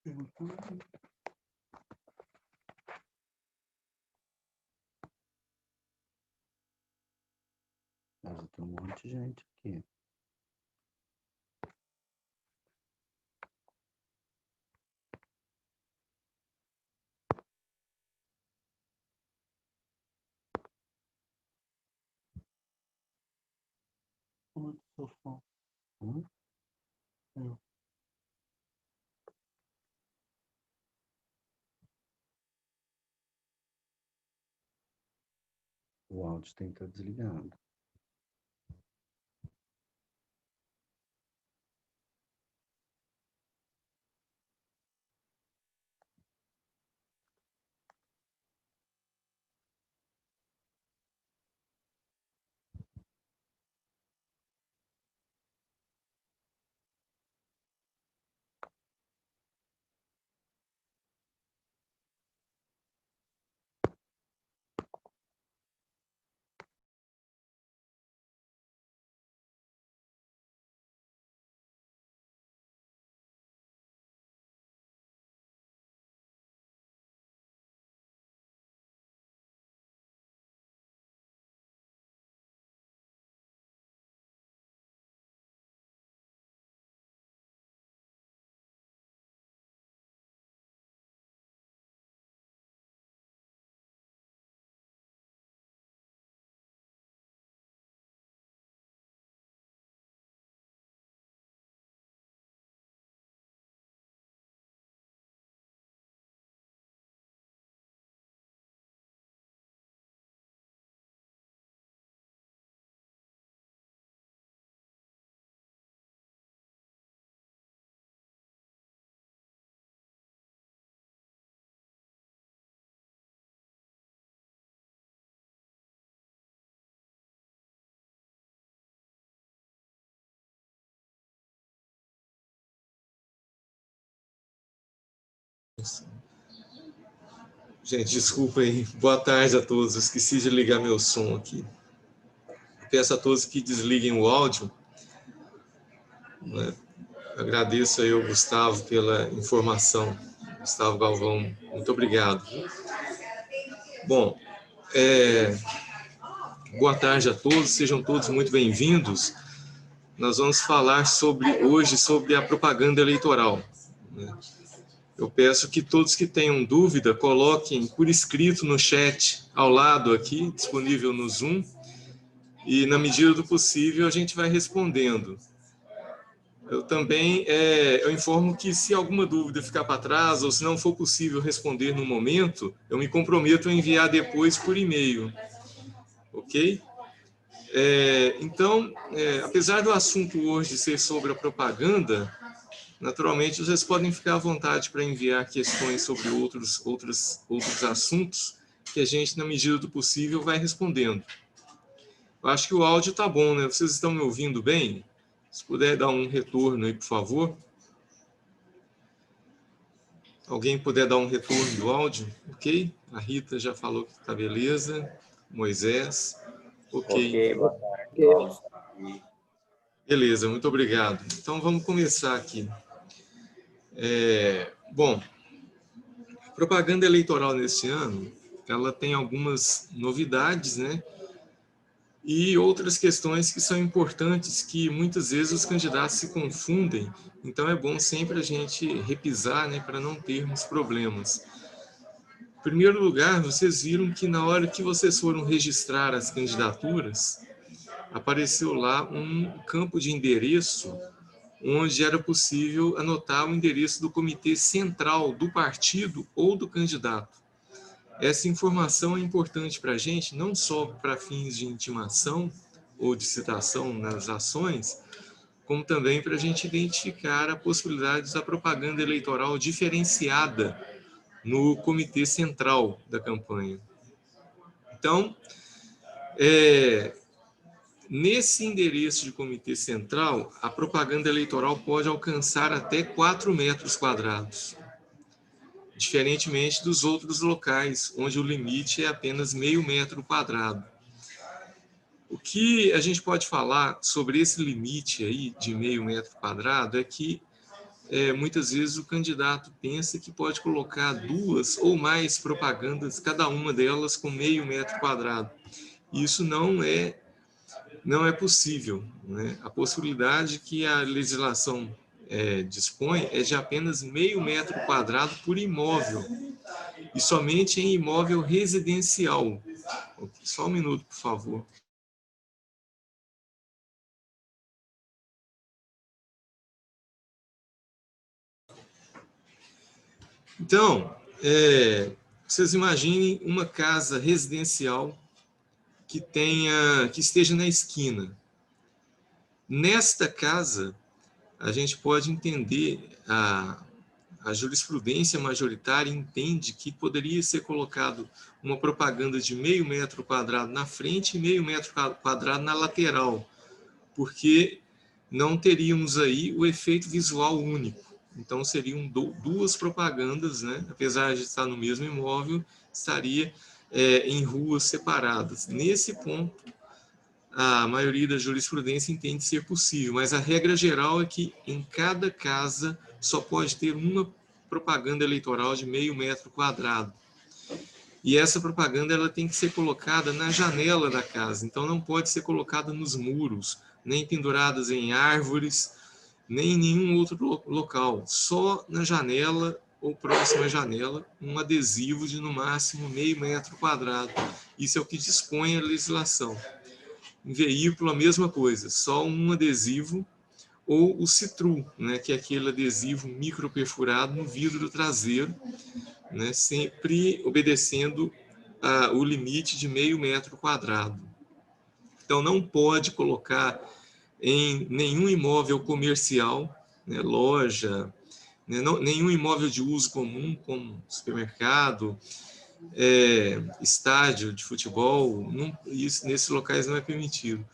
Nossa, tem um monte de gente aqui. Sofá. O áudio tem que estar desligado. Gente, desculpa aí. Boa tarde a todos. Eu esqueci de ligar meu som aqui. Peço a todos que desliguem o áudio. Agradeço aí ao Gustavo pela informação. Gustavo Galvão, muito obrigado. Bom, boa tarde a todos. Sejam todos muito bem-vindos. Nós vamos falar hoje sobre a propaganda eleitoral. Eu peço que todos que tenham dúvida coloquem por escrito no chat ao lado aqui, disponível no Zoom, e na medida do possível a gente vai respondendo. Eu também eu informo que se alguma dúvida ficar para trás ou se não for possível responder no momento, eu me comprometo a enviar depois por e-mail, ok? Então, apesar do assunto hoje ser sobre a propaganda, naturalmente, vocês podem ficar à vontade para enviar questões sobre outros assuntos que a gente, na medida do possível, vai respondendo. Eu acho que o áudio está bom, né? Vocês estão me ouvindo bem? Se puder dar um retorno aí, por favor. Alguém puder dar um retorno do áudio? Ok? A Rita já falou que está beleza. Moisés. Ok, boa tarde. Beleza, muito obrigado. Então, vamos começar aqui. Bom, a propaganda eleitoral nesse ano, ela tem algumas novidades, né? E outras questões que são importantes, que muitas vezes os candidatos se confundem. Então, é bom sempre a gente repisar, né, para não termos problemas. Em primeiro lugar, vocês viram que na hora que vocês foram registrar as candidaturas, apareceu lá um campo de endereço onde era possível anotar o endereço do comitê central do partido ou do candidato. Essa informação é importante para a gente, não só para fins de intimação ou de citação nas ações, como também para a gente identificar a possibilidade da propaganda eleitoral diferenciada no comitê central da campanha. Então, nesse endereço de comitê central, a propaganda eleitoral pode alcançar até 4 metros quadrados, diferentemente dos outros locais, onde o limite é apenas meio metro quadrado. O que a gente pode falar sobre esse limite aí de meio metro quadrado é que muitas vezes o candidato pensa que pode colocar 2 ou mais propagandas, cada uma delas com meio metro quadrado. Isso não é possível, né? A possibilidade que a legislação dispõe é de apenas meio metro quadrado por imóvel, e somente em imóvel residencial. Só um minuto, por favor. Então, vocês imaginem uma casa residencial que esteja na esquina. Nesta casa, a gente pode entender, a jurisprudência majoritária entende que poderia ser colocado uma propaganda de meio metro quadrado na frente e meio metro quadrado na lateral, porque não teríamos aí o efeito visual único. Então, seriam 2 propagandas, né? Apesar de estar no mesmo imóvel, estaria em ruas separadas. Nesse ponto, a maioria da jurisprudência entende ser possível, mas a regra geral é que em cada casa só pode ter uma propaganda eleitoral de meio metro quadrado. E essa propaganda ela tem que ser colocada na janela da casa, então não pode ser colocada nos muros, nem penduradas em árvores, nem em nenhum outro local. Só na janela ou próxima à janela, um adesivo de no máximo meio metro quadrado. Isso é o que dispõe a legislação. Em veículo, a mesma coisa, só um adesivo, ou o citru, né, que é aquele adesivo microperfurado no vidro traseiro, né, sempre obedecendo o limite de meio metro quadrado. Então, não pode colocar em nenhum imóvel comercial, né, loja, né, nenhum imóvel de uso comum, como supermercado, estádio de futebol, isso nesses locais não é permitido.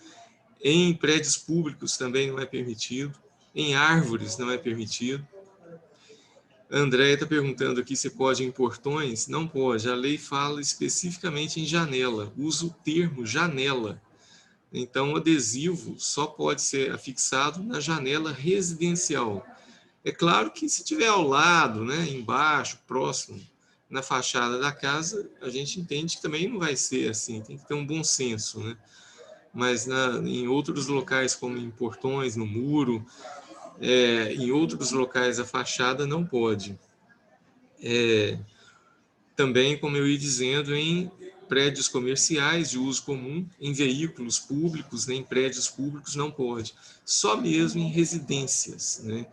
Em prédios públicos também não é permitido, em árvores não é permitido. A Andréia está perguntando aqui se pode em portões. Não pode, a lei fala especificamente em janela, usa o termo janela. Então, o adesivo só pode ser afixado na janela residencial. É claro que se tiver ao lado, né, embaixo, próximo, na fachada da casa, a gente entende que também não vai ser assim, tem que ter um bom senso, né? Mas em outros locais, como em portões, no muro, em outros locais a fachada não pode. Também, como eu ia dizendo, em prédios comerciais de uso comum, em veículos públicos, nem prédios públicos não pode. Só mesmo em residências, né?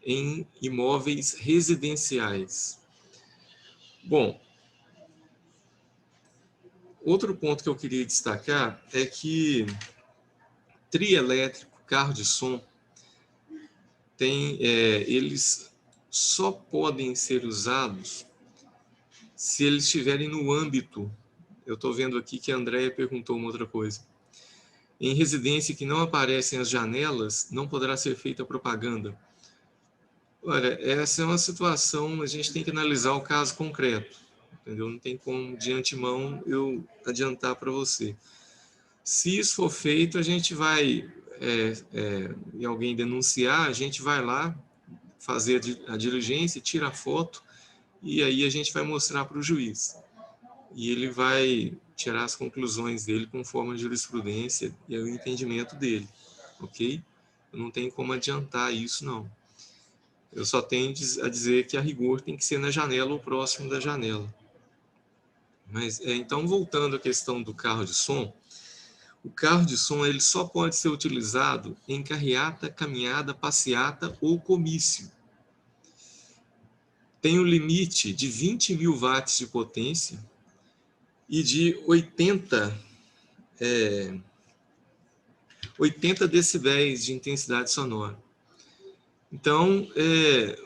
Em imóveis residenciais. Bom, outro ponto que eu queria destacar é que trio elétrico, carro de som, eles só podem ser usados se eles estiverem no âmbito. Eu estou vendo aqui que a Andréia perguntou uma outra coisa. Em residência que não aparecem as janelas, não poderá ser feita propaganda. Olha, essa é uma situação, a gente tem que analisar o caso concreto, entendeu? Não tem como, de antemão, eu adiantar para você. Se isso for feito, a gente vai, e alguém denunciar, a gente vai lá fazer a diligência, tira a foto, e aí a gente vai mostrar para o juiz. E ele vai tirar as conclusões dele conforme a jurisprudência e o entendimento dele, ok? Eu não tenho como adiantar isso, não. Eu só tenho a dizer que a rigor tem que ser na janela ou próximo da janela. Mas, então, voltando à questão do carro de som, o carro de som ele só pode ser utilizado em carreata, caminhada, passeata ou comício. Tem um limite de 20.000 watts de potência e de 80 decibéis de intensidade sonora. Então,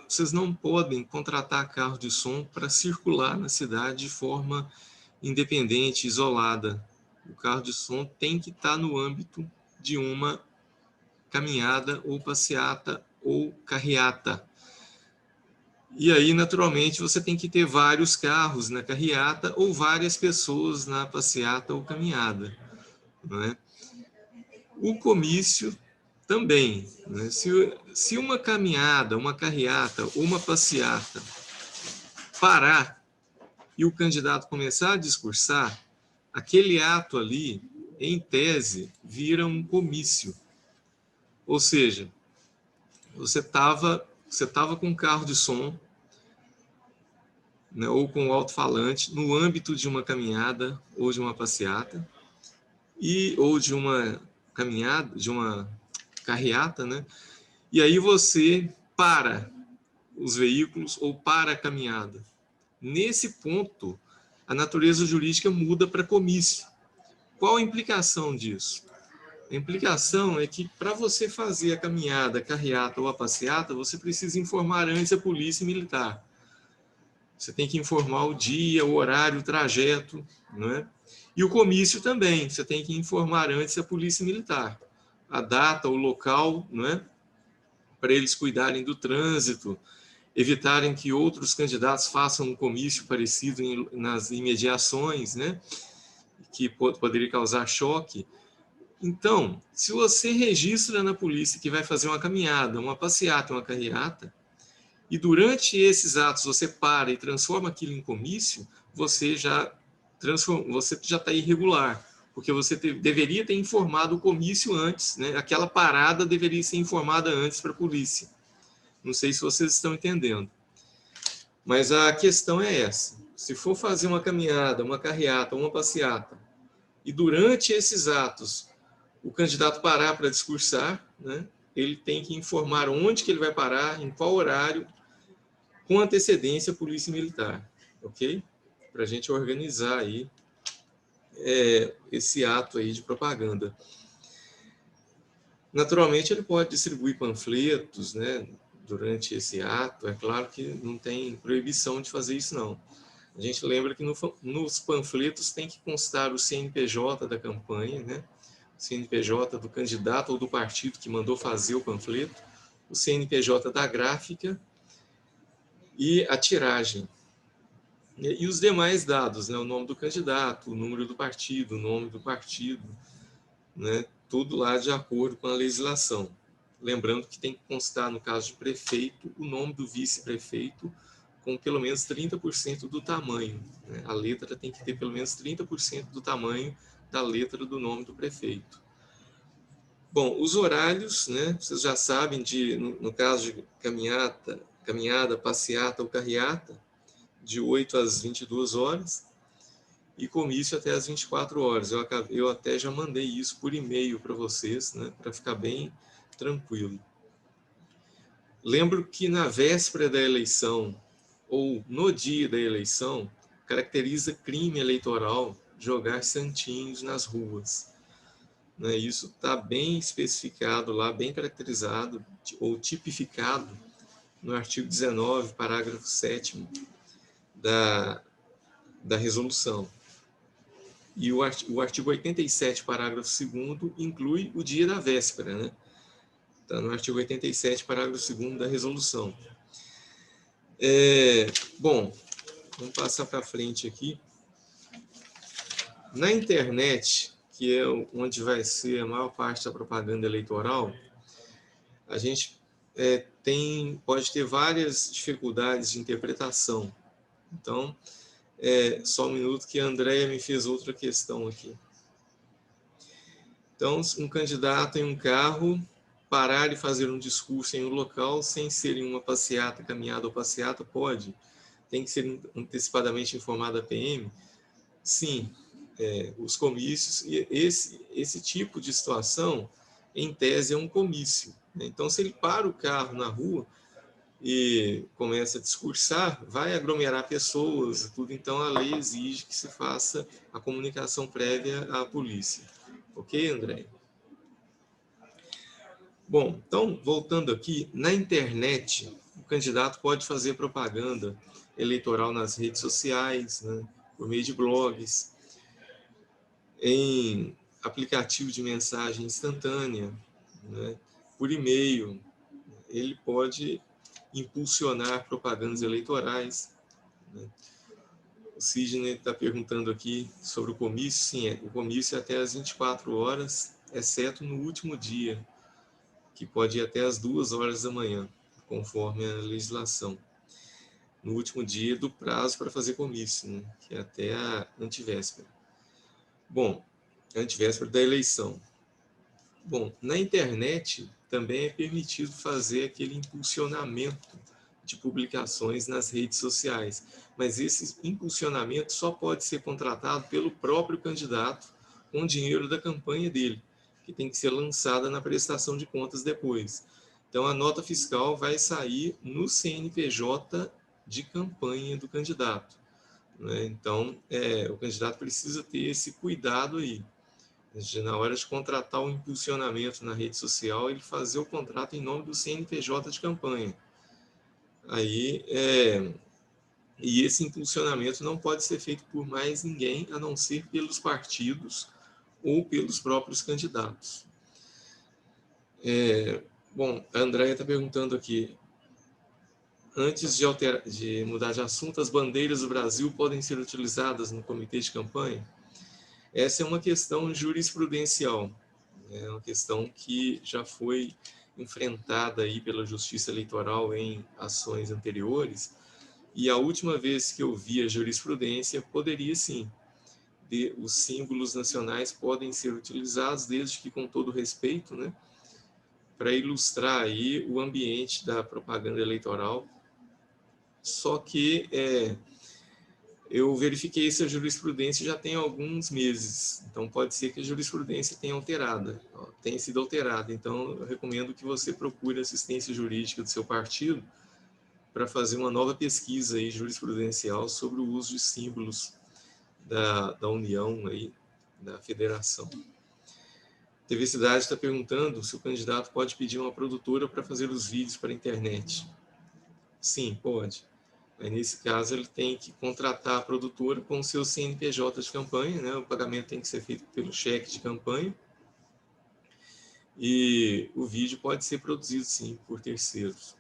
vocês não podem contratar carro de som para circular na cidade de forma independente, isolada. O carro de som tem que estar no âmbito de uma caminhada ou passeata ou carreata. E aí, naturalmente, você tem que ter vários carros na carreata ou várias pessoas na passeata ou caminhada, não é? O comício Também, né? Se uma caminhada, uma carreata ou uma passeata parar e o candidato começar a discursar, aquele ato ali, em tese, vira um comício. Ou seja, você tava com um carro de som, né, ou com um alto-falante no âmbito de uma caminhada ou de uma passeata, ou de uma caminhada, de uma carreata, né? E aí você para os veículos ou para a caminhada. Nesse ponto, a natureza jurídica muda para comício. Qual a implicação disso? A implicação é que para você fazer a caminhada, a carreata ou a passeata, você precisa informar antes a polícia militar. Você tem que informar o dia, o horário, o trajeto, não é? E o comício também, você tem que informar antes a polícia militar. A data, o local, não é? Para eles cuidarem do trânsito, evitarem que outros candidatos façam um comício parecido nas imediações, né? Que poderia causar choque. Então, se você registra na polícia que vai fazer uma caminhada, uma passeata, uma carreata, e durante esses atos você para e transforma aquilo em comício, você já está irregular, porque você deveria ter informado o comício antes, né? Aquela parada deveria ser informada antes para a polícia. Não sei se vocês estão entendendo. Mas a questão é essa. Se for fazer uma caminhada, uma carreata, uma passeata, e durante esses atos o candidato parar para discursar, né, ele tem que informar onde que ele vai parar, em qual horário, com antecedência a polícia militar, ok? Para a gente organizar aí esse ato aí de propaganda. Naturalmente, ele pode distribuir panfletos, né, durante esse ato. É claro que não tem proibição de fazer isso, não. A gente lembra que nos panfletos tem que constar o CNPJ da campanha, né? O CNPJ do candidato ou do partido que mandou fazer o panfleto, o CNPJ da gráfica e a tiragem. E os demais dados, né? O nome do candidato, o número do partido, o nome do partido, né? Tudo lá de acordo com a legislação. Lembrando que tem que constar, no caso de prefeito, o nome do vice-prefeito com pelo menos 30% do tamanho, né? A letra tem que ter pelo menos 30% do tamanho da letra do nome do prefeito. Bom, os horários, né? Vocês já sabem, no caso de caminhada, passeata ou carreata, de 8 às 22 horas, e comício até às 24 horas. Eu até já mandei isso por e-mail para vocês, né? Para ficar bem tranquilo. Lembro que na véspera da eleição ou no dia da eleição, caracteriza crime eleitoral jogar santinhos nas ruas. Né? Isso está bem especificado lá, bem caracterizado ou tipificado no artigo 19, parágrafo 7º da resolução. E o artigo 87, parágrafo 2º, inclui o dia da véspera, né? Está no artigo 87, parágrafo 2º da resolução. Bom, vamos passar para frente aqui. Na internet, que é onde vai ser a maior parte da propaganda eleitoral, a gente pode ter várias dificuldades de interpretação. Então, só um minuto que a Andréia me fez outra questão aqui. Então, um candidato em um carro parar e fazer um discurso em um local sem ser em uma passeata, caminhada ou passeata, pode? Tem que ser antecipadamente informada a PM? Sim, os comícios, e esse tipo de situação, em tese, é um comício. Né? Então, se ele para o carro na rua e começa a discursar, vai aglomerar pessoas, tudo. Então, a lei exige que se faça a comunicação prévia à polícia. Ok, André? Bom, então, voltando aqui, na internet, o candidato pode fazer propaganda eleitoral nas redes sociais, né, por meio de blogs, em aplicativo de mensagem instantânea, né, por e-mail. Ele pode impulsionar propagandas eleitorais. Né. O Sidney está perguntando aqui sobre o comício. Sim, o comício é até às 24 horas, exceto no último dia que pode ir até às 2 horas da manhã, conforme a legislação, no último dia do prazo para fazer comício, né? Que é até a antivéspera. Bom, antivéspera da eleição. Bom, na internet também é permitido fazer aquele impulsionamento de publicações nas redes sociais, mas esse impulsionamento só pode ser contratado pelo próprio candidato com dinheiro da campanha dele, que tem que ser lançada na prestação de contas depois. Então, a nota fiscal vai sair no CNPJ de campanha do candidato, né? Então, o candidato precisa ter esse cuidado aí, na hora de contratar o impulsionamento na rede social, ele fazer o contrato em nome do CNPJ de campanha. Aí, e esse impulsionamento não pode ser feito por mais ninguém, a não ser pelos partidos ou pelos próprios candidatos. Bom, a Andréia está perguntando aqui, antes de mudar de assunto, as bandeiras do Brasil podem ser utilizadas no comitê de campanha? Essa é uma questão jurisprudencial, é uma questão que já foi enfrentada aí pela Justiça Eleitoral em ações anteriores, e a última vez que eu vi a jurisprudência, poderia sim, os símbolos nacionais podem ser utilizados, desde que com todo respeito, né, para ilustrar aí o ambiente da propaganda eleitoral. Só que eu verifiquei essa jurisprudência já tem alguns meses, então pode ser que a jurisprudência tenha sido alterada. Então, eu recomendo que você procure assistência jurídica do seu partido para fazer uma nova pesquisa aí jurisprudencial sobre o uso de símbolos da União, aí, da Federação. TV Cidade está perguntando se o candidato pode pedir uma produtora para fazer os vídeos para a internet. Sim, pode. Aí, nesse caso, ele tem que contratar a produtora com o seu CNPJ de campanha, né? O pagamento tem que ser feito pelo cheque de campanha. E o vídeo pode ser produzido, sim, por terceiros.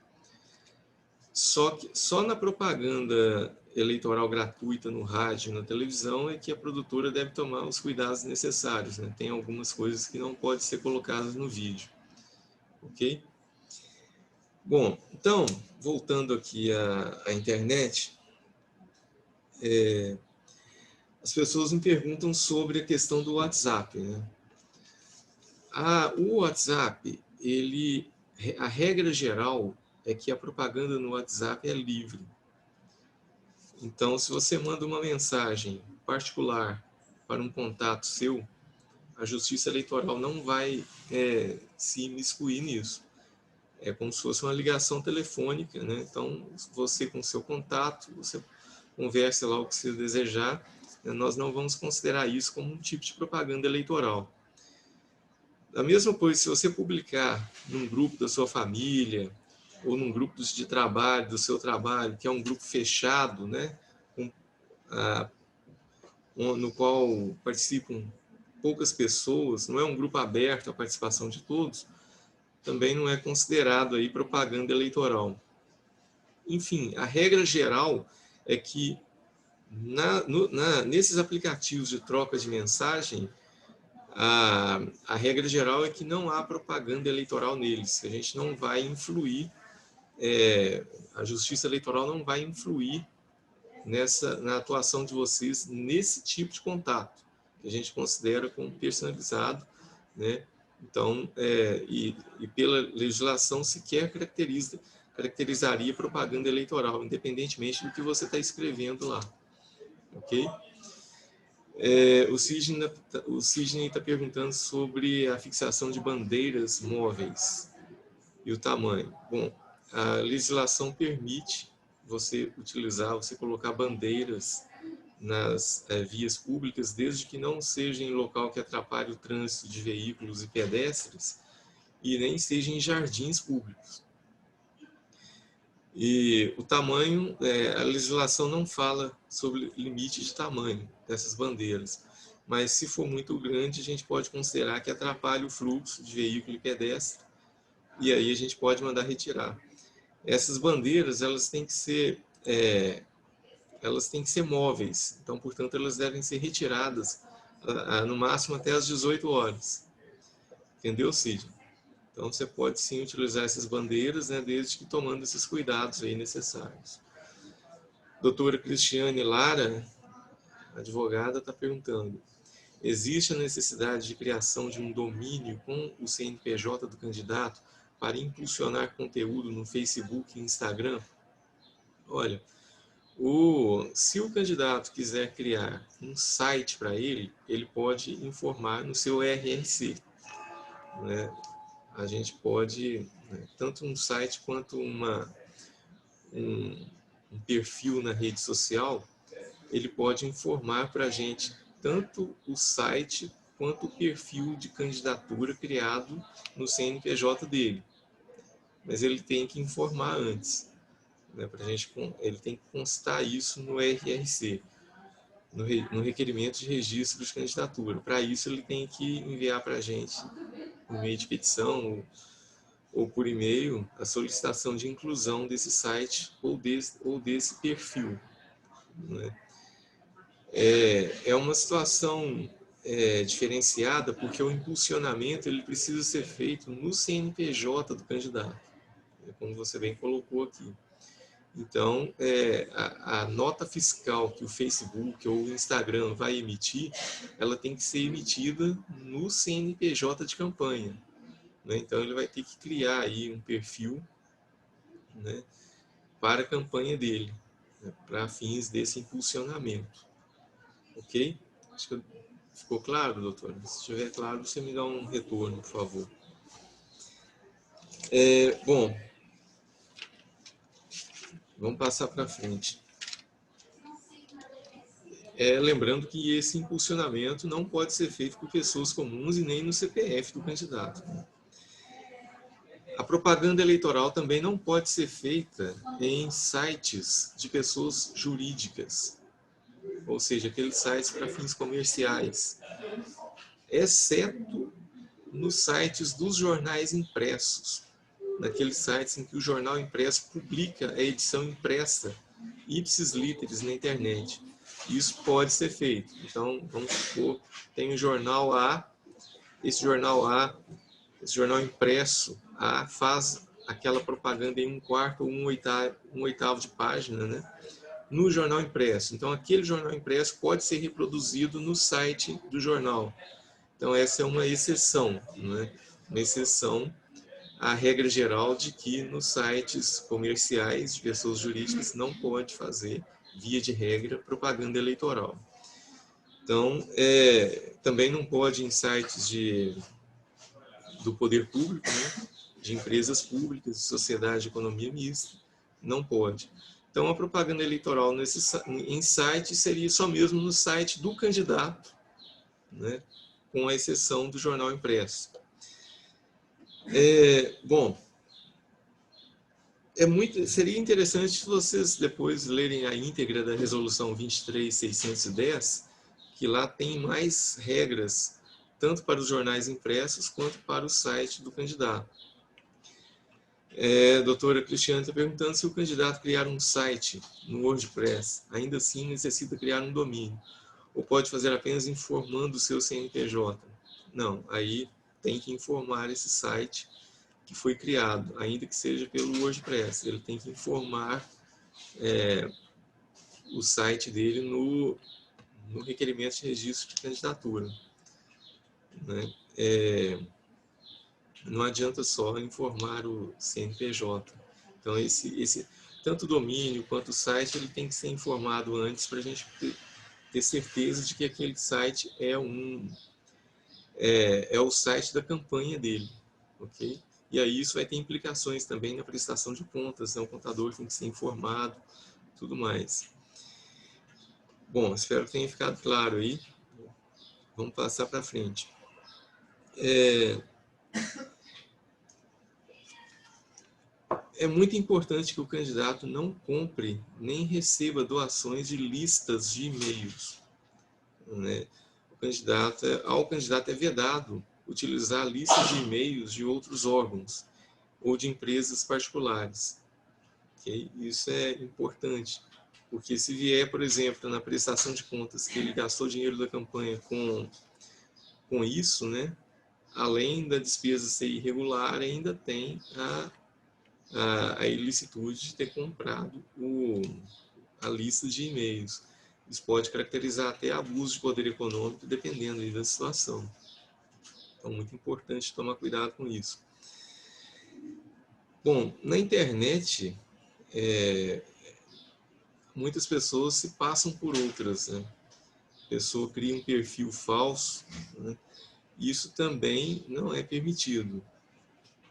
Só na propaganda eleitoral gratuita no rádio e na televisão é que a produtora deve tomar os cuidados necessários, né? Tem algumas coisas que não podem ser colocadas no vídeo. Ok? Bom, então, voltando aqui à internet, as pessoas me perguntam sobre a questão do WhatsApp, né? O WhatsApp, a regra geral é que a propaganda no WhatsApp é livre. Então, se você manda uma mensagem particular para um contato seu, a Justiça Eleitoral não vai se imiscuir nisso. É como se fosse uma ligação telefônica, né? Então, você com o seu contato, você conversa lá o que você desejar, né? Nós não vamos considerar isso como um tipo de propaganda eleitoral. A mesma coisa, se você publicar num grupo da sua família, ou num grupo de trabalho, do seu trabalho, que é um grupo fechado, né? No qual participam poucas pessoas, não é um grupo aberto à participação de todos, também não é considerado aí propaganda eleitoral. Enfim, a regra geral é que nesses aplicativos de troca de mensagem, a regra geral é que não há propaganda eleitoral neles, que a gente não vai influir, a Justiça Eleitoral não vai influir na atuação de vocês nesse tipo de contato, que a gente considera como personalizado, né? Então, e pela legislação sequer caracterizaria propaganda eleitoral, independentemente do que você está escrevendo lá, ok? O Sidney está perguntando sobre a fixação de bandeiras móveis e o tamanho. Bom, a legislação permite você colocar bandeiras nas vias públicas, desde que não seja em local que atrapalhe o trânsito de veículos e pedestres, e nem seja em jardins públicos. E o tamanho, a legislação não fala sobre limite de tamanho dessas bandeiras, mas se for muito grande, a gente pode considerar que atrapalha o fluxo de veículo e pedestre, e aí a gente pode mandar retirar. Essas bandeiras, elas têm que ser móveis, então, portanto, elas devem ser retiradas no máximo até às 18 horas. Entendeu, Cid? Então, você pode sim utilizar essas bandeiras, né, desde que tomando esses cuidados aí necessários. Doutora Cristiane Lara, advogada, está perguntando: existe a necessidade de criação de um domínio com o CNPJ do candidato para impulsionar conteúdo no Facebook e Instagram? Olha, se o candidato quiser criar um site para ele, ele pode informar no seu RRC, né? A gente pode, né, tanto um site quanto um perfil na rede social, ele pode informar para a gente tanto o site quanto o perfil de candidatura criado no CNPJ dele. Mas ele tem que informar antes, né, ele tem que constar isso no RRC, no requerimento de registro de candidatura. Para isso, ele tem que enviar para a gente, por meio de petição ou por e-mail, a solicitação de inclusão desse site ou desse perfil, né? É uma situação diferenciada, porque o impulsionamento ele precisa ser feito no CNPJ do candidato, como você bem colocou aqui. Então, a nota fiscal que o Facebook ou o Instagram vai emitir, ela tem que ser emitida no CNPJ de campanha, né? Então, ele vai ter que criar aí um perfil, né, para a campanha dele, né, para fins desse impulsionamento. Ok? Acho que ficou claro, doutor? Se estiver claro, você me dá um retorno, por favor. Bom, vamos passar para frente. Lembrando que esse impulsionamento não pode ser feito por pessoas comuns e nem no CPF do candidato, né? A propaganda eleitoral também não pode ser feita em sites de pessoas jurídicas, ou seja, aqueles sites para fins comerciais, exceto nos sites dos jornais impressos, naqueles sites em que o jornal impresso publica a edição impressa ipsis literis na internet. Isso pode ser feito. Então, vamos supor, tem o jornal A, esse jornal impresso A faz aquela propaganda em 1/4 ou 1/8 de página, né, no jornal impresso. Então, aquele jornal impresso pode ser reproduzido no site do jornal. Então, essa é uma exceção, né? Uma exceção à regra geral de que nos sites comerciais de pessoas jurídicas não pode fazer, via de regra, propaganda eleitoral. Então, também não pode em sites do poder público, né, de empresas públicas, de sociedade de economia mista, não pode. Então, a propaganda eleitoral em site seria só mesmo no site do candidato, né, com a exceção do jornal impresso. Bom, seria interessante se vocês depois lerem a íntegra da resolução 23.610, que lá tem mais regras, tanto para os jornais impressos quanto para o site do candidato. Doutora Cristiane está perguntando se o candidato criar um site no WordPress, ainda assim necessita criar um domínio, ou pode fazer apenas informando o seu CNPJ. Não, aí tem que informar esse site que foi criado, ainda que seja pelo WordPress. Ele tem que informar o site dele no requerimento de registro de candidatura, né? Não adianta só informar o CNPJ. Então, tanto o domínio quanto o site, ele tem que ser informado antes para a gente ter certeza de que aquele site é o site da campanha dele, ok? E aí isso vai ter implicações também na prestação de contas, né? O contador tem que ser informado, tudo mais. Bom, espero que tenha ficado claro aí. Vamos passar para frente. É muito importante que o candidato não compre nem receba doações de listas de e-mails, né? Ao candidato é vedado utilizar listas de e-mails de outros órgãos ou de empresas particulares. Okay? Isso é importante, porque se vier, por exemplo, na prestação de contas que ele gastou dinheiro da campanha com isso, né, além da despesa ser irregular, ainda tem a ilicitude de ter comprado a lista de e-mails. Isso pode caracterizar até abuso de poder econômico, dependendo aí da situação. Então, muito importante tomar cuidado com isso. Bom, na internet, muitas pessoas se passam por outras, né? A pessoa cria um perfil falso, né? Isso também não é permitido.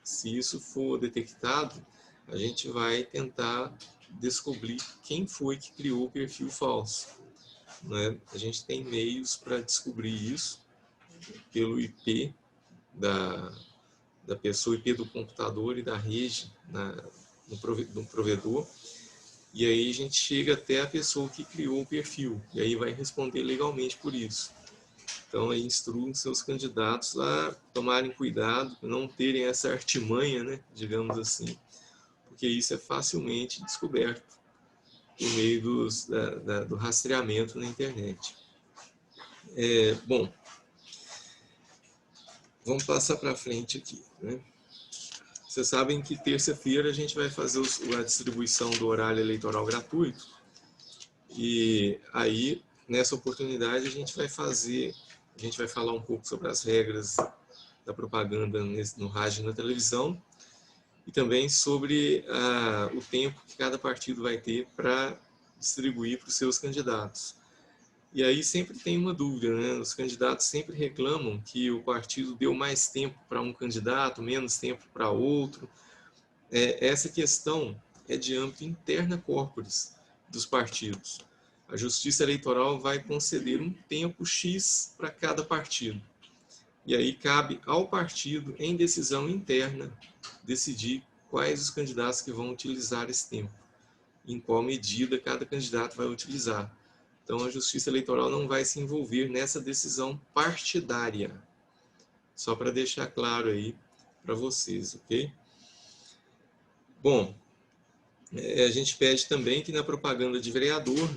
Se isso for detectado, a gente vai tentar descobrir quem foi que criou o perfil falso, né? A gente tem meios para descobrir isso pelo IP da pessoa, IP do computador e da rede no provedor, e aí a gente chega até a pessoa que criou o perfil, e aí vai responder legalmente por isso. Então, aí instrua seus candidatos a tomarem cuidado, não terem essa artimanha, né, digamos assim, porque isso é facilmente descoberto por meio do rastreamento na internet. Bom, vamos passar para frente aqui, né? Vocês sabem que terça-feira a gente vai fazer a distribuição do horário eleitoral gratuito, e aí, nessa oportunidade, a gente vai falar um pouco sobre as regras da propaganda no rádio e na televisão, e também sobre o tempo que cada partido vai ter para distribuir para os seus candidatos. E aí sempre tem uma dúvida, né? Os candidatos sempre reclamam que o partido deu mais tempo para um candidato, menos tempo para outro. Essa questão é de âmbito interna corporis dos partidos. A Justiça Eleitoral vai conceder um tempo X para cada partido. E aí cabe ao partido, em decisão interna, decidir quais os candidatos que vão utilizar esse tempo, em qual medida cada candidato vai utilizar. Então, a Justiça Eleitoral não vai se envolver nessa decisão partidária. Só para deixar claro aí para vocês, ok? Bom, a gente pede também que na propaganda de vereador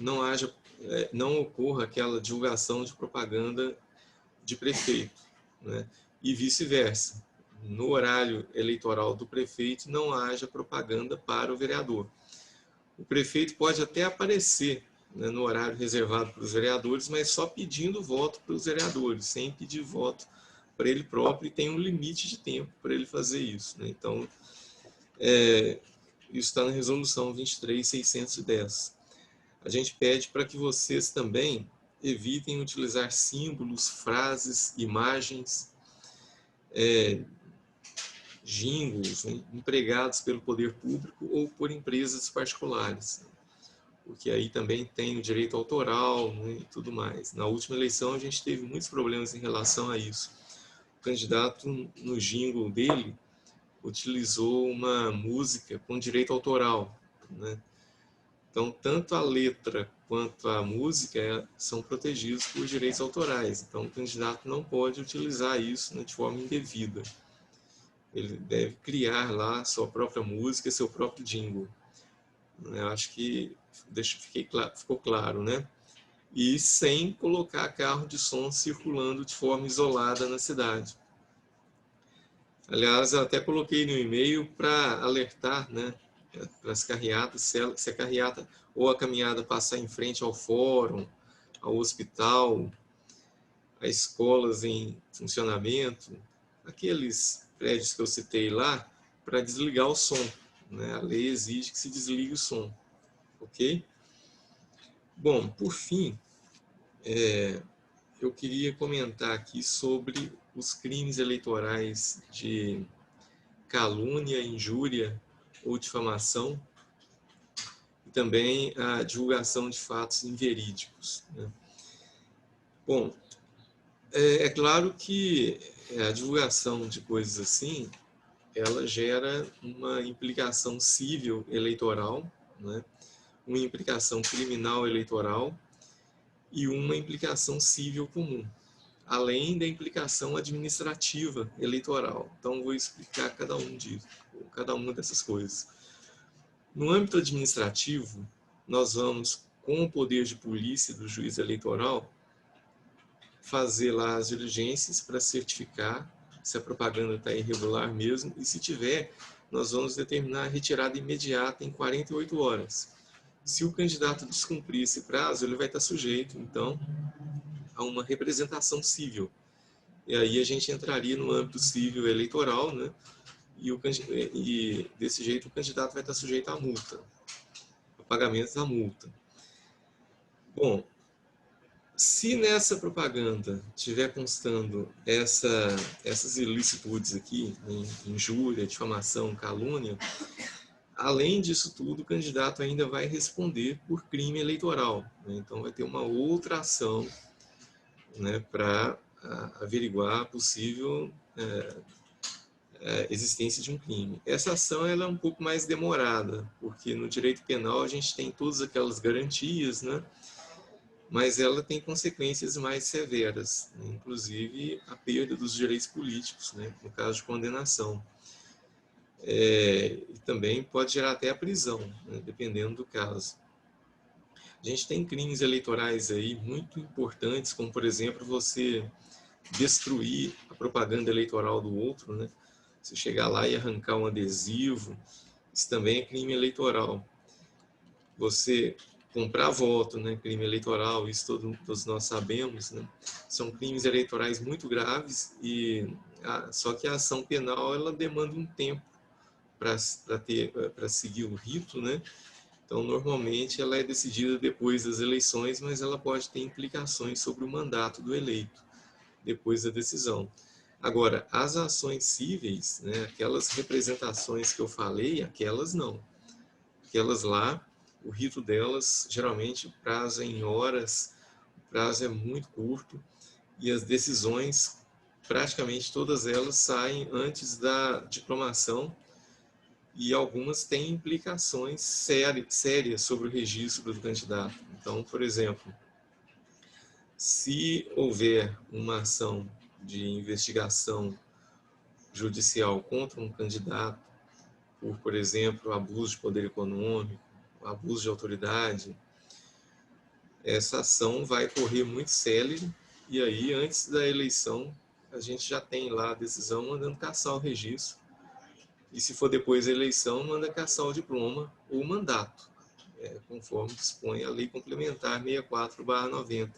não ocorra aquela divulgação de propaganda de prefeito, né? E vice-versa. No horário eleitoral do prefeito não haja propaganda para o vereador. O prefeito pode até aparecer, né, no horário reservado para os vereadores, mas só pedindo voto para os vereadores, sem pedir voto para ele próprio, e tem um limite de tempo para ele fazer isso, né? Então, isso está na resolução 23.610. A gente pede para que vocês também evitem utilizar símbolos, frases, imagens, jingles, né, empregados pelo poder público ou por empresas particulares, porque aí também tem o direito autoral, né, e tudo mais. Na última eleição a gente teve muitos problemas em relação a isso. O candidato, no jingle dele, utilizou uma música com direito autoral, né? Então, tanto a letra quanto a música são protegidos por direitos autorais. Então, o candidato não pode utilizar isso, né, de forma indevida. Ele deve criar lá sua própria música, seu próprio jingle. Eu acho que ficou claro, né? E sem colocar carro de som circulando de forma isolada na cidade. Aliás, eu até coloquei no e-mail para alertar, né, para as carreatas, se a carreata ou a caminhada passar em frente ao fórum, ao hospital, a escolas em funcionamento, aqueles prédios que eu citei lá, para desligar o som, né? A lei exige que se desligue o som, ok? Bom, por fim, eu queria comentar aqui sobre os crimes eleitorais de calúnia, injúria ou difamação, e também a divulgação de fatos inverídicos, né? Bom, é claro que a divulgação de coisas assim, ela gera uma implicação civil eleitoral, né? Uma implicação criminal eleitoral e uma implicação civil comum, além da implicação administrativa eleitoral. Então, vou explicar cada uma dessas coisas. No âmbito administrativo, nós vamos, com o poder de polícia do juiz eleitoral, fazer lá as diligências para certificar se a propaganda está irregular mesmo, e se tiver, nós vamos determinar a retirada imediata em 48 horas. Se o candidato descumprir esse prazo, ele vai estar sujeito, então, a uma representação civil. E aí a gente entraria no âmbito civil eleitoral, né? E desse jeito o candidato vai estar sujeito à multa, a pagamento da multa. Bom, se nessa propaganda tiver constando essas ilicitudes aqui, injúria, difamação, calúnia, além disso tudo, o candidato ainda vai responder por crime eleitoral, né? Então vai ter uma outra ação, né, para averiguar a possível existência de um crime. Essa ação ela é um pouco mais demorada, porque no direito penal a gente tem todas aquelas garantias, né? Mas ela tem consequências mais severas, né? Inclusive a perda dos direitos políticos, né? No caso de condenação. E também pode gerar até a prisão, né? Dependendo do caso. A gente tem crimes eleitorais aí muito importantes, como, por exemplo, você destruir a propaganda eleitoral do outro, né? Você chegar lá e arrancar um adesivo, isso também é crime eleitoral. Você comprar voto, né? Crime eleitoral, isso todos nós sabemos, né? São crimes eleitorais muito graves, só que a ação penal ela demanda um tempo para seguir o rito, né? Então, normalmente, ela é decidida depois das eleições, mas ela pode ter implicações sobre o mandato do eleito depois da decisão. Agora, as ações cíveis, né, aquelas representações que eu falei, aquelas não. Aquelas lá, o rito delas, geralmente, o prazo é em horas, o prazo é muito curto, e as decisões, praticamente todas elas, saem antes da diplomação, e algumas têm implicações sérias sobre o registro do candidato. Então, por exemplo, se houver uma ação de investigação judicial contra um candidato por exemplo, abuso de poder econômico, abuso de autoridade, essa ação vai correr muito célere e aí, antes da eleição, a gente já tem lá a decisão mandando cassar o registro. E se for depois da eleição, manda cassar o diploma ou o mandato, conforme dispõe a Lei Complementar 64/90.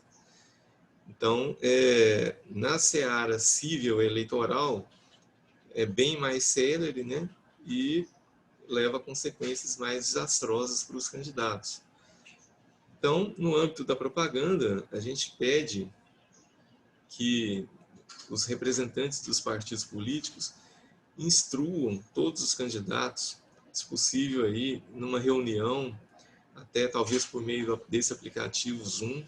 Então, na seara civil eleitoral, é bem mais célere, né? E leva a consequências mais desastrosas para os candidatos. Então, no âmbito da propaganda, a gente pede que os representantes dos partidos políticos instruam todos os candidatos, se possível aí, numa reunião, até talvez por meio desse aplicativo Zoom,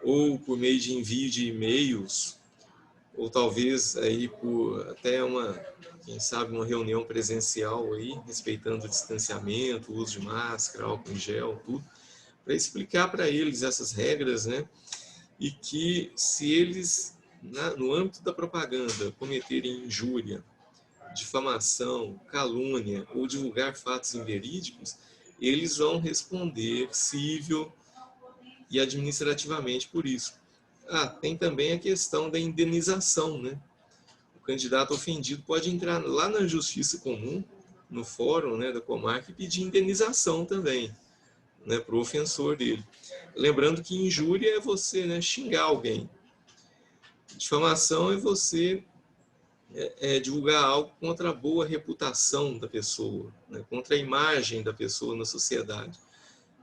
ou por meio de envio de e-mails, ou talvez aí por até quem sabe, uma reunião presencial aí, respeitando o distanciamento, o uso de máscara, álcool em gel, tudo, para explicar para eles essas regras, né? E que se eles, no âmbito da propaganda, cometerem injúria, difamação, calúnia ou divulgar fatos inverídicos, eles vão responder civil e administrativamente por isso. Tem também a questão da indenização, né? O candidato ofendido pode entrar lá na Justiça Comum, no fórum, né, da comarca, e pedir indenização também, né, para o ofensor dele. Lembrando que injúria é você, né, xingar alguém. Difamação é você divulgar algo contra a boa reputação da pessoa, né, contra a imagem da pessoa na sociedade.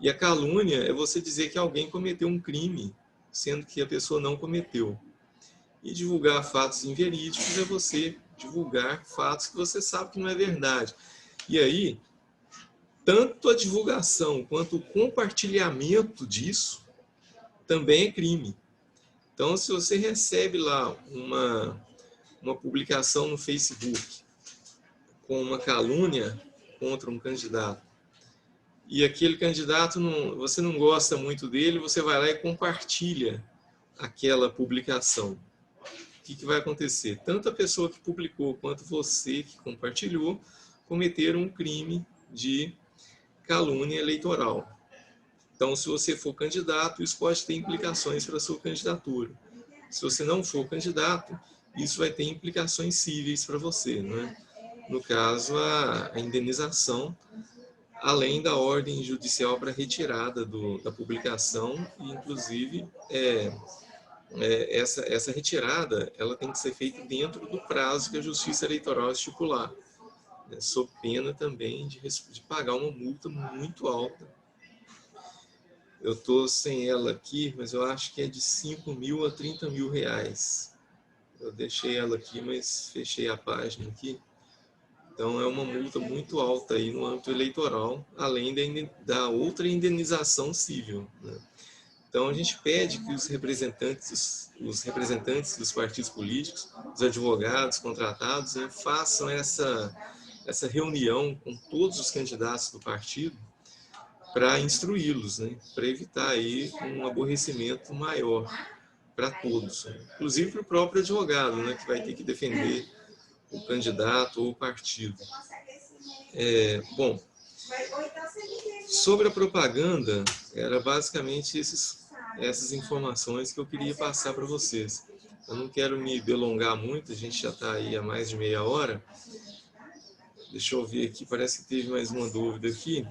E a calúnia é você dizer que alguém cometeu um crime, sendo que a pessoa não cometeu. E divulgar fatos inverídicos é você divulgar fatos que você sabe que não é verdade. E aí, tanto a divulgação quanto o compartilhamento disso também é crime. Então, se você recebe lá uma publicação no Facebook com uma calúnia contra um candidato, e aquele candidato, você não gosta muito dele, você vai lá e compartilha aquela publicação. O que vai acontecer? Tanto a pessoa que publicou quanto você que compartilhou cometeram um crime de calúnia eleitoral. Então, se você for candidato, isso pode ter implicações para a sua candidatura. Se você não for candidato, isso vai ter implicações cíveis para você, né? No caso, a indenização, além da ordem judicial para retirada da publicação, e inclusive essa retirada ela tem que ser feita dentro do prazo que a Justiça Eleitoral estipular, né, sob pena também de pagar uma multa muito alta. Eu estou sem ela aqui, mas eu acho que é de 5 mil a 30 mil reais. Eu deixei ela aqui, mas fechei a página aqui. Então, é uma multa muito alta aí no âmbito eleitoral, além da outra indenização civil, né? Então, a gente pede que os representantes dos partidos políticos, os advogados contratados, né, façam essa reunião com todos os candidatos do partido para instruí-los, né, para evitar aí um aborrecimento maior para todos, né, inclusive para o próprio advogado, né, que vai ter que defender o candidato ou o partido. Bom, sobre a propaganda, era basicamente essas informações que eu queria passar para vocês. Eu não quero me delongar muito, a gente já está aí há mais de meia hora. Deixa eu ver aqui, parece que teve mais uma dúvida aqui.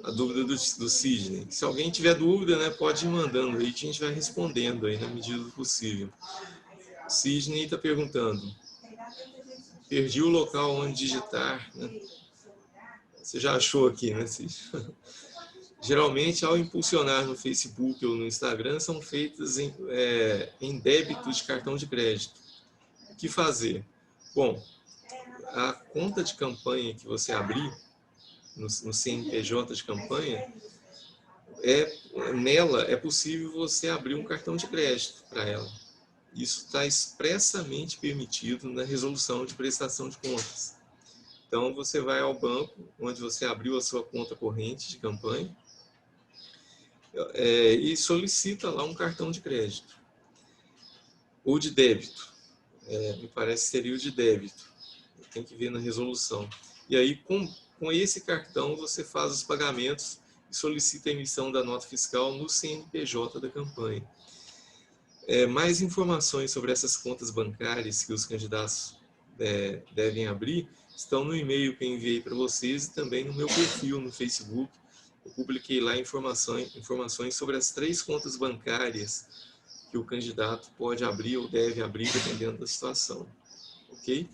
A dúvida do Sidney. Se alguém tiver dúvida, né, pode ir mandando aí, que a gente vai respondendo aí na medida do possível. O Sidney está perguntando: perdi o local onde digitar, né? Você já achou aqui, né, Sidney? Geralmente, ao impulsionar no Facebook ou no Instagram, são feitas em débito de cartão de crédito. O que fazer? Bom, a conta de campanha que você abrir no CNPJ de campanha, nela é possível você abrir um cartão de crédito para ela. Isso está expressamente permitido na resolução de prestação de contas. Então, você vai ao banco onde você abriu a sua conta corrente de campanha e solicita lá um cartão de crédito ou de débito. Me parece que seria o de débito. Tem que ver na resolução. E aí, com esse cartão, você faz os pagamentos e solicita a emissão da nota fiscal no CNPJ da campanha. Mais informações sobre essas contas bancárias que os candidatos devem abrir estão no e-mail que eu enviei para vocês e também no meu perfil no Facebook. Eu publiquei lá informações sobre as 3 contas bancárias que o candidato pode abrir ou deve abrir, dependendo da situação. Ok?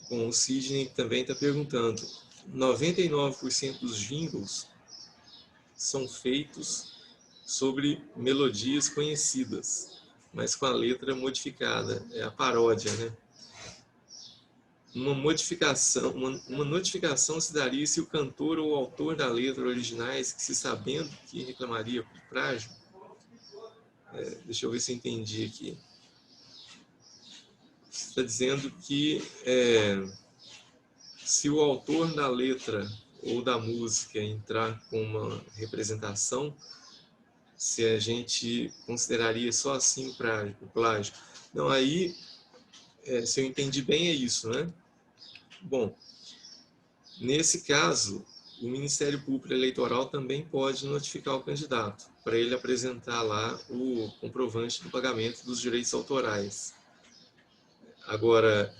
Bom, o Sidney também está perguntando: 99% dos jingles são feitos sobre melodias conhecidas, mas com a letra modificada. É a paródia, né? Uma notificação se daria se o cantor ou o autor da letra originais, que se sabendo que reclamaria por plágio. Deixa eu ver se eu entendi aqui. Está dizendo que se o autor da letra ou da música entrar com uma representação, se a gente consideraria só assim o plágio. Não, aí, se eu entendi bem, é isso, né? Bom, nesse caso, o Ministério Público Eleitoral também pode notificar o candidato para ele apresentar lá o comprovante do pagamento dos direitos autorais. Agora,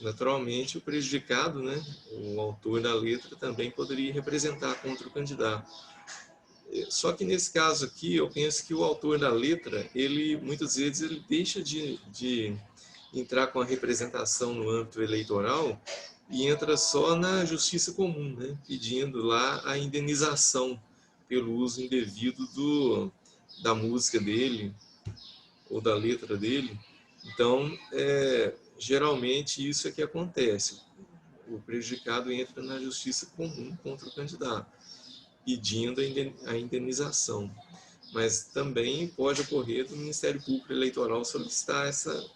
naturalmente, o prejudicado, né, o autor da letra, também poderia representar contra o candidato. Só que nesse caso aqui, eu penso que o autor da letra, muitas vezes ele deixa de entrar com a representação no âmbito eleitoral e entra só na justiça comum, né, pedindo lá a indenização pelo uso indevido da música dele ou da letra dele. Então, geralmente isso é que acontece. O prejudicado entra na justiça comum contra o candidato, pedindo a indenização. Mas também pode ocorrer do Ministério Público Eleitoral solicitar essa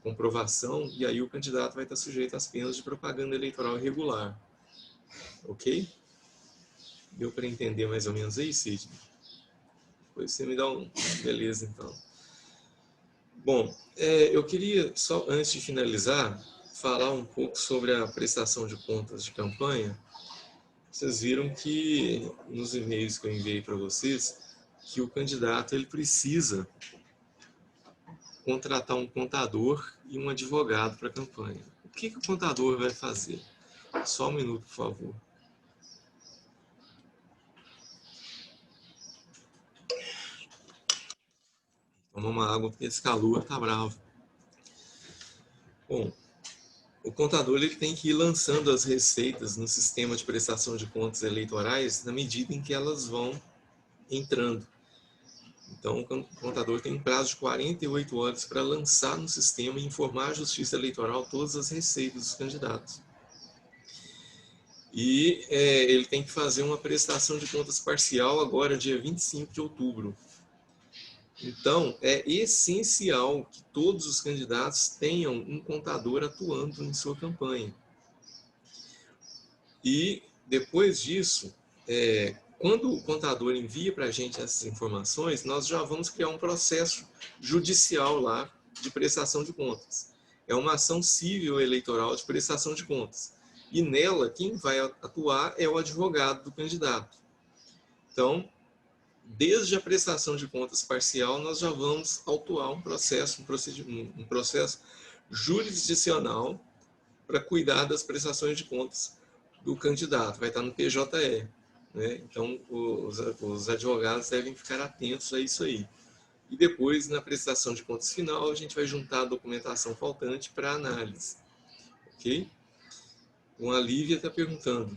comprovação, e aí o candidato vai estar sujeito às penas de propaganda eleitoral irregular. Ok? Deu para entender mais ou menos aí, Sidney? Depois você me dá um... Beleza, então. Bom, eu queria, só antes de finalizar, falar um pouco sobre a prestação de contas de campanha. Vocês viram que nos e-mails que eu enviei para vocês, que o candidato ele precisa contratar um contador e um advogado para a campanha. O que o contador vai fazer? Só um minuto, por favor. Toma uma água porque esse calor tá bravo. Bom, o contador ele tem que ir lançando as receitas no sistema de prestação de contas eleitorais na medida em que elas vão entrando. Então, o contador tem um prazo de 48 horas para lançar no sistema e informar à Justiça Eleitoral todas as receitas dos candidatos. E ele tem que fazer uma prestação de contas parcial agora, dia 25 de outubro. Então, é essencial que todos os candidatos tenham um contador atuando em sua campanha. E, depois disso, quando o contador envia para a gente essas informações, nós já vamos criar um processo judicial lá de prestação de contas. É uma ação civil eleitoral de prestação de contas. E nela, quem vai atuar é o advogado do candidato. Então, desde a prestação de contas parcial, nós já vamos autuar um processo jurisdicional para cuidar das prestações de contas do candidato. Vai estar no PJE. Né? Então, os advogados devem ficar atentos a isso aí. E depois, na prestação de contas final, a gente vai juntar a documentação faltante para análise. Ok? A Lívia está perguntando,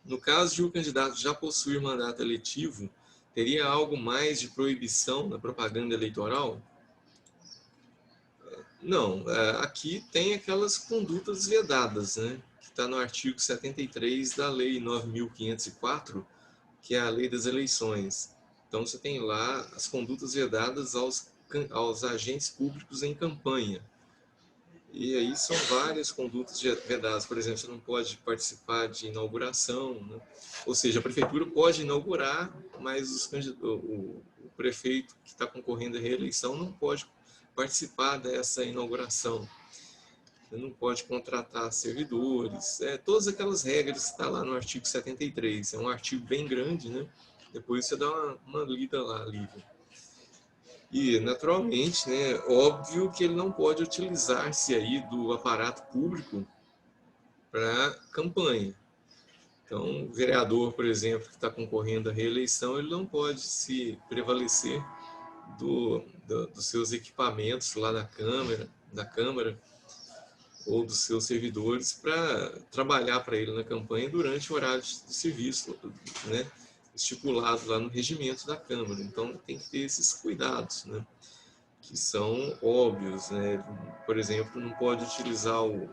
no caso de o candidato já possuir mandato eletivo, teria algo mais de proibição na propaganda eleitoral? Não, aqui tem aquelas condutas vedadas, né? Que está no artigo 73 da Lei 9.504, que é a Lei das Eleições. Então, você tem lá as condutas vedadas aos agentes públicos em campanha. E aí são várias condutas vedadas. Por exemplo, você não pode participar de inauguração, né? Ou seja, a prefeitura pode inaugurar, mas o prefeito que está concorrendo à reeleição não pode participar dessa inauguração. Você não pode contratar servidores. Todas aquelas regras que estão lá no artigo 73. É um artigo bem grande, né? Depois você dá uma lida lá, Lívia. E, naturalmente, né, óbvio que ele não pode utilizar-se aí do aparato público para campanha. Então, o vereador, por exemplo, que está concorrendo à reeleição, ele não pode se prevalecer dos seus equipamentos lá da Câmara ou dos seus servidores para trabalhar para ele na campanha durante o horário de serviço, né, estipulado lá no regimento da Câmara. Então, tem que ter esses cuidados, né, que são óbvios, né? Por exemplo, não pode utilizar o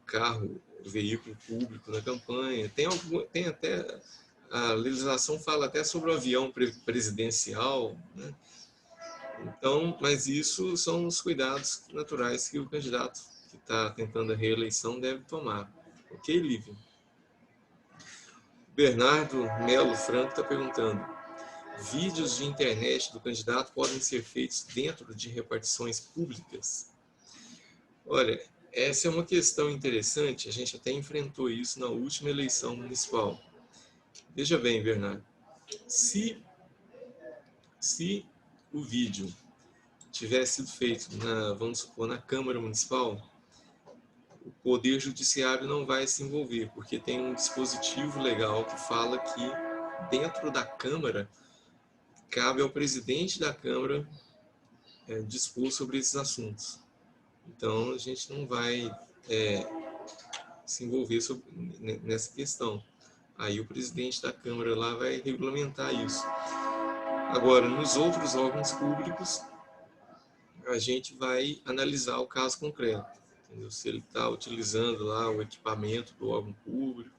carro, o veículo público na campanha. Tem até, a legislação fala até sobre o avião presidencial, né? Então, mas isso são os cuidados naturais que o candidato que está tentando a reeleição deve tomar. Ok, Lívia? Bernardo Melo Franco está perguntando, vídeos de internet do candidato podem ser feitos dentro de repartições públicas? Olha, essa é uma questão interessante, a gente até enfrentou isso na última eleição municipal. Veja bem, Bernardo, se o vídeo tivesse sido feito, vamos supor, na Câmara Municipal, o Poder Judiciário não vai se envolver, porque tem um dispositivo legal que fala que dentro da Câmara cabe ao presidente da Câmara dispor sobre esses assuntos. Então, a gente não vai se envolver nessa questão. Aí o presidente da Câmara lá vai regulamentar isso. Agora, nos outros órgãos públicos, a gente vai analisar o caso concreto. Entendeu? Se ele está utilizando lá o equipamento do órgão público.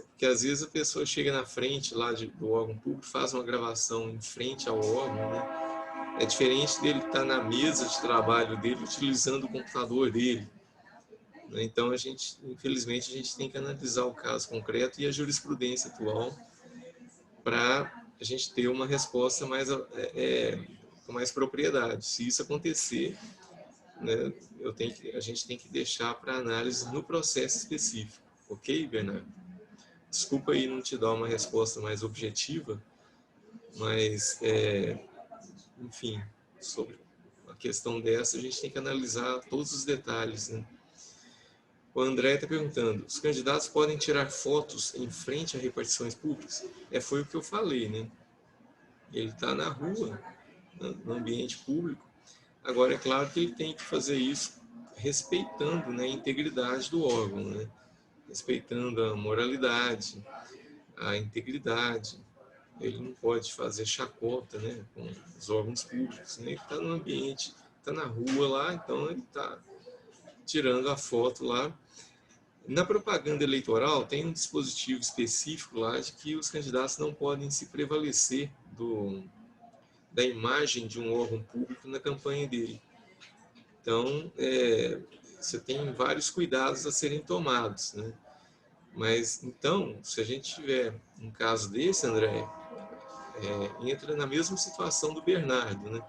Porque às vezes a pessoa chega na frente lá do órgão público, faz uma gravação em frente ao órgão, né? É diferente dele estar na mesa de trabalho dele, utilizando o computador dele. Então, infelizmente, a gente tem que analisar o caso concreto e a jurisprudência atual para a gente ter uma resposta com mais propriedade. Se isso acontecer, né, a gente tem que deixar para análise no processo específico. Ok, Bernardo? Desculpa aí não te dar uma resposta mais objetiva, Mas, enfim, sobre a questão dessa, a gente tem que analisar todos os detalhes, né? O André está perguntando, os candidatos podem tirar fotos em frente a repartições públicas? Foi o que eu falei, né? Ele está na rua, no ambiente público. Agora, é claro que ele tem que fazer isso respeitando, né, a integridade do órgão, né? Respeitando a moralidade, a integridade. Ele não pode fazer chacota, né, com os órgãos públicos, né? Ele está no ambiente, está na rua lá, então ele está tirando a foto lá. Na propaganda eleitoral tem um dispositivo específico lá de que os candidatos não podem se prevalecer da imagem de um órgão público na campanha dele. Então, você tem vários cuidados a serem tomados, né? Mas, então, se a gente tiver um caso desse, André, entra na mesma situação do Bernardo, né?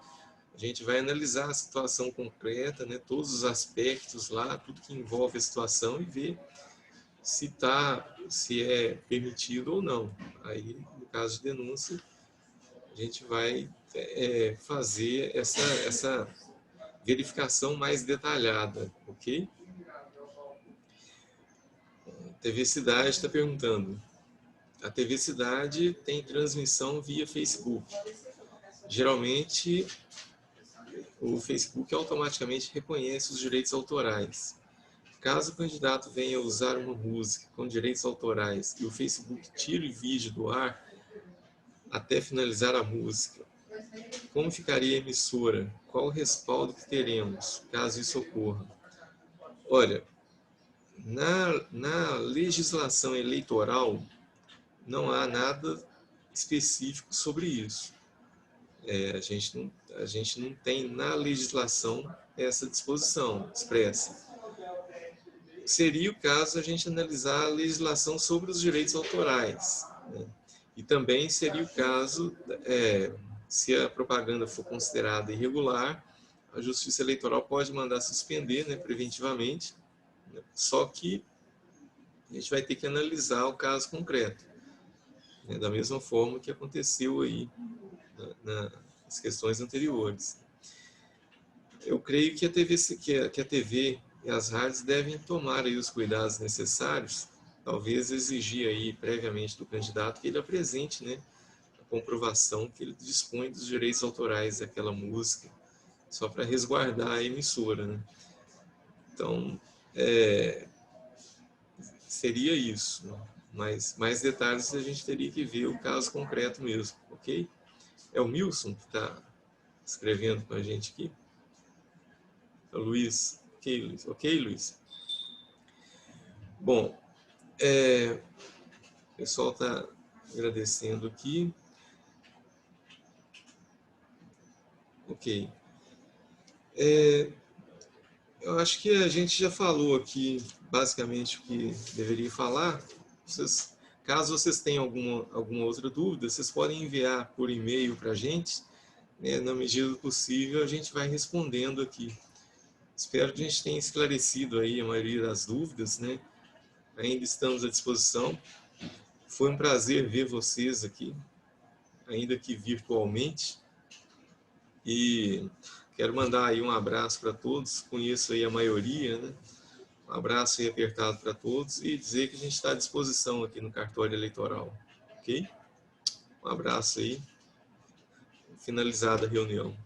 A gente vai analisar a situação concreta, né? Todos os aspectos lá, tudo que envolve a situação e ver se é permitido ou não. Aí, no caso de denúncia, a gente vai fazer essa verificação mais detalhada, ok? A TV Cidade está perguntando. A TV Cidade tem transmissão via Facebook. Geralmente, o Facebook automaticamente reconhece os direitos autorais. Caso o candidato venha usar uma música com direitos autorais e o Facebook tire o vídeo do ar até finalizar a música, como ficaria a emissora? Qual o respaldo que teremos, caso isso ocorra? Olha, na legislação eleitoral, não há nada específico sobre isso. A gente não tem na legislação essa disposição expressa. Seria o caso a gente analisar a legislação sobre os direitos autorais, né? E também seria o caso, se a propaganda for considerada irregular, a Justiça Eleitoral pode mandar suspender, né, preventivamente, né? Só que a gente vai ter que analisar o caso concreto, né, da mesma forma que aconteceu aí nas questões anteriores. Eu creio que a TV e as rádios devem tomar aí os cuidados necessários, talvez exigir aí previamente do candidato que ele apresente, né, a comprovação que ele dispõe dos direitos autorais daquela música, só para resguardar a emissora, né? Então, seria isso, né? Mas mais detalhes a gente teria que ver o caso concreto mesmo, ok? É o Milson que está escrevendo com a gente aqui. É o Luiz. Ok, Luiz? Bom, o pessoal está agradecendo aqui. Ok. Eu acho que a gente já falou aqui basicamente o que deveria falar. Caso vocês tenham alguma outra dúvida, vocês podem enviar por e-mail para a gente, né? Na medida do possível, a gente vai respondendo aqui. Espero que a gente tenha esclarecido aí a maioria das dúvidas, né? Ainda estamos à disposição. Foi um prazer ver vocês aqui, ainda que virtualmente. E quero mandar aí um abraço para todos. Conheço aí a maioria, né? Um abraço aí apertado para todos e dizer que a gente está à disposição aqui no cartório eleitoral, ok? Um abraço aí. Finalizada a reunião.